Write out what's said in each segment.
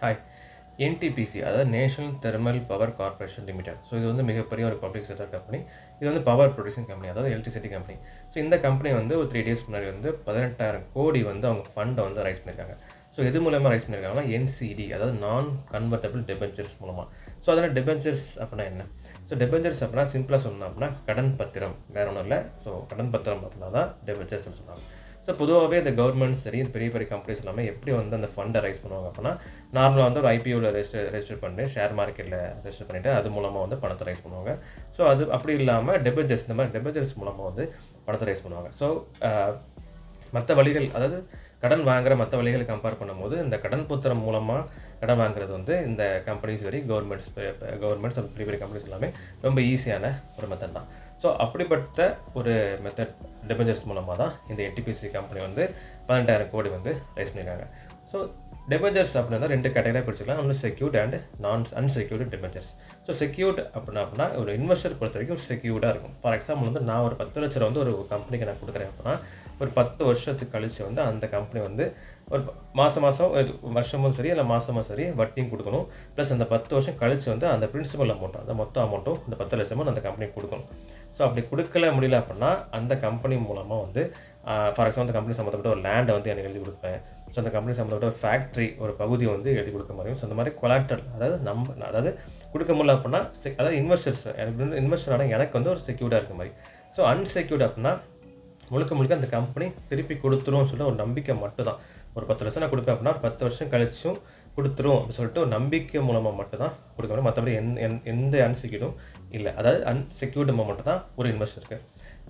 Hi. NTPC அதாவது national thermal power corporation limited. So இது வந்து மிகப்பெரிய ஒரு பப்ளிக் செக்டர் கம்பெனி. இது வந்து பவர் ப்ரொடியூசிங் கம்பெனி, அதாவது எலக்ட்ரிசிட்டி கம்பெனி. ஸோ இந்த கம்பெனி வந்து ஒரு 3 days முன்னாடி வந்து 18,000 கோடி வந்து அவங்க ஃபண்டை வந்து ரைஸ் பண்ணியிருக்காங்க. ஸோ எது மூலமாக ரைஸ் பண்ணியிருக்காங்கன்னா என்சிடி, அதாவது நான் கன்வெர்ட்டபிள் டெபென்ச்சர்ஸ் மூலமாக. ஸோ அதனால் டெபென்ச்சர்ஸ் அப்படின்னா என்ன? ஸோ டெபென்ச்சர்ஸ் அப்படின்னா சிம்பிளாக சொல்லணும் அப்படின்னா கடன் பத்திரம், வேறு ஒன்றும் இல்லை. ஸோ கடன் பத்திரம் அப்படின்னா தான் டெபென்ச்சர்ஸ்னு சொல்லுவாங்க. ஸோ பொதுவாகவே இந்த கவர்மெண்ட் சரி பெரிய பெரிய கம்பெனிஸ் எல்லாமே எப்படி வந்து அந்த ஃபண்டை ரைஸ் பண்ணுவாங்க அப்படின்னா, நார்மலாக வந்து ஒரு ஐபிஓவில் ரெஜிஸ்டர் பண்ணி ஷேர் மார்க்கெட்டில் ரெஜிஸ்டர் பண்ணிவிட்டு அது மூலமாக வந்து பணத்தை ரைஸ் பண்ணுவாங்க. ஸோ அது அப்படி இல்லாமல் டெபென்ச்சர்ஸ், இந்த மாதிரி டெபென்ச்சர்ஸ் மூலமாக வந்து பணத்தை ரைஸ் பண்ணுவாங்க. ஸோ மற்ற வழிகள், அதாவது கடன் வாங்குகிற மற்ற வழிகளை கம்பேர் பண்ணும்போது இந்த கடன் பத்திரம் மூலமாக கடன் வாங்குறது வந்து இந்த கம்பெனிஸ் சரி கவர்மெண்ட்ஸ் பெரிய பெரிய கம்பெனிஸ் எல்லாமே ரொம்ப ஈஸியான ஒரு மெத்தட் தான். ஸோ அப்படிப்பட்ட ஒரு மெத்தட் டெபென்ச்சர்ஸ் மூலமாக தான் இந்த என்டிபிசி கம்பெனி வந்து 18,000 கோடி வந்து ரைஸ் பண்ணியிருக்காங்க. ஸோ டெபென்ச்சர்ஸ் அப்படின்னா 2 கேட்டகரியாக பிரிச்சுக்கலாம். ஒன்று secured and unsecured debentures. So secured அப்படின்னா ஒரு இன்வெஸ்டர் பொறுத்த வரைக்கும் ஒரு செக்யூர்டாக இருக்கும். ஃபார் எக்ஸாம்பிள் வந்து நான் ஒரு 10 லட்சம் வந்து ஒரு கம்பெனிக்கு நான் கொடுக்குறேன் அப்படின்னா, ஒரு 10 வருஷத்துக்கு கழிச்சு வந்து அந்த கம்பெனி வந்து ஒரு மாதம் வருஷமும் சரி இல்லை மாதமும் சரி வட்டியும் கொடுக்கணும். ப்ளஸ் அந்த 10 வருஷம் கழிச்சு வந்து அந்த பிரின்சிபல் அமௌண்ட்டும், அந்த மொத்த அமௌண்ட்டும், அந்த 10 லட்சமும் அந்த கம்பெனிக்கு கொடுக்கணும். ஸோ அப்படி கொடுக்கல முடியல அப்படின்னா அந்த கம்பெனி மூலமாக வந்து ஃபார் எக்ஸாம்பிள் அந்த கம்பெனி சம்மந்தப்பட்ட ஒரு லேண்டை வந்து எனக்கு எழுதி கொடுப்பேன். ஸோ அந்த கம்பெனி சம்மந்தப்பட்ட ஒரு ஃபேக்ட்ரி ஒரு பகுதியை வந்து எழுதி கொடுக்க மாதிரியும். ஸோ அந்த மாதிரி கொலாட்ரல், அதாவது கொடுக்க முடியல அப்படின்னா அதாவது இன்வெஸ்டரான எனக்கு வந்து ஒரு செக்யூர்டாக இருக்க மாதிரி. ஸோ அன்செக்யூர்டு அப்படின்னா முழுக்க அந்த கம்பெனி திருப்பி கொடுத்துரும் சொல்லிட்டு ஒரு நம்பிக்கை மட்டும் தான். ஒரு 10 லட்சம் நான் கொடுப்பேன் அப்படின்னா 10 வருஷம் கழிச்சும் கொடுத்துரும் அப்படின்னு சொல்லிட்டு ஒரு நம்பிக்கை மூலமாக மட்டும் தான் கொடுக்க முடியும். மற்றபடி எந்த அன்செக்யூர்டும் இல்லை. அதாவது அன்செக்யூர்டு மட்டும் தான் ஒரு இன்வெஸ்டருக்கு.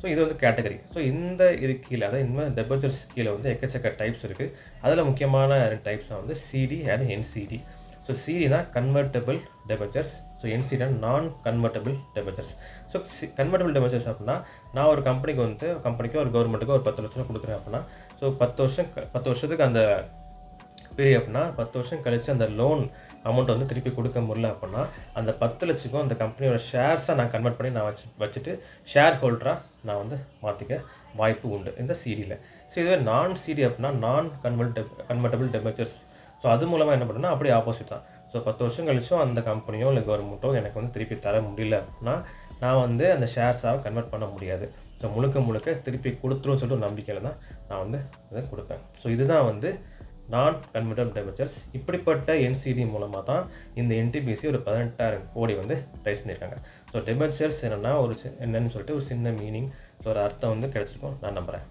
ஸோ இது வந்து கேட்டகரி. ஸோ இந்த இது கீழே, அதாவது டெபென்ச்சர்ஸ் கீழே வந்து எக்கச்சக்க டைப்ஸ் இருக்குது. அதில் முக்கியமான 2 டைப்ஸாக வந்து சிடி அண்ட் என்சிடி. ஸோ சிடினா கன்வெர்ட்டபிள் டெபென்ச்சர்ஸ். ஸோ என்சிடினா non convertible debentures. So convertible debentures அப்படின்னா நான் ஒரு கம்பெனிக்கோ ஒரு கவர்மெண்ட்டுக்கோ ஒரு 10 லட்சம் கொடுக்குறேன் அப்படின்னா, ஸோ 10 வருஷத்துக்கு அந்த பீரியட் அப்படின்னா 10 வருஷம் கழித்து அந்த லோன் அமௌண்ட் வந்து திருப்பி கொடுக்க முடியல அப்படின்னா அந்த 10 லட்சக்கும் அந்த கம்பெனியோட ஷேர்ஸை நான் கன்வெர்ட் பண்ணி நான் வச்சுட்டு ஷேர் ஹோல்டராக நான் வந்து மாற்றிக்க வாய்ப்பு உண்டு இந்த சிடியில். ஸோ இதுவே நான் சிடி அப்படின்னா நான் கன்வெர்ட்டபிள் டெபென்ச்சர்ஸ். ஸோ அது மூலமாக என்ன பண்ணுன்னா அப்படியே ஆப்போசிட் தான். ஸோ 10 வருஷம் கழிச்சும் அந்த கம்பெனியோ இல்லை கவர்மெண்ட்டோ எனக்கு வந்து திருப்பி தர முடியல அப்படின்னா நான் வந்து அந்த ஷேர்ஸாக கன்வெர்ட் பண்ண முடியாது. ஸோ முழுக்க திருப்பி கொடுத்துரும் சொல்லிட்டு ஒரு நம்பிக்கையில் தான் நான் வந்து அதை கொடுப்பேன். ஸோ இதுதான் வந்து நான் கன்வெர்ட்டபிள் டெபென்ச்சர்ஸ். இப்படிப்பட்ட என்சிடி மூலமாக தான் இந்த என்டிபிசி ஒரு 18,000 கோடி வந்து ரைஸ் பண்ணியிருக்காங்க. ஸோ டெபென்ச்சர்ஸ் என்னென்னு சொல்லிட்டு ஒரு சின்ன மீனிங், ஸோ ஒரு அர்த்தம் வந்து கிடச்சிருக்கும் நான் நம்புகிறேன்.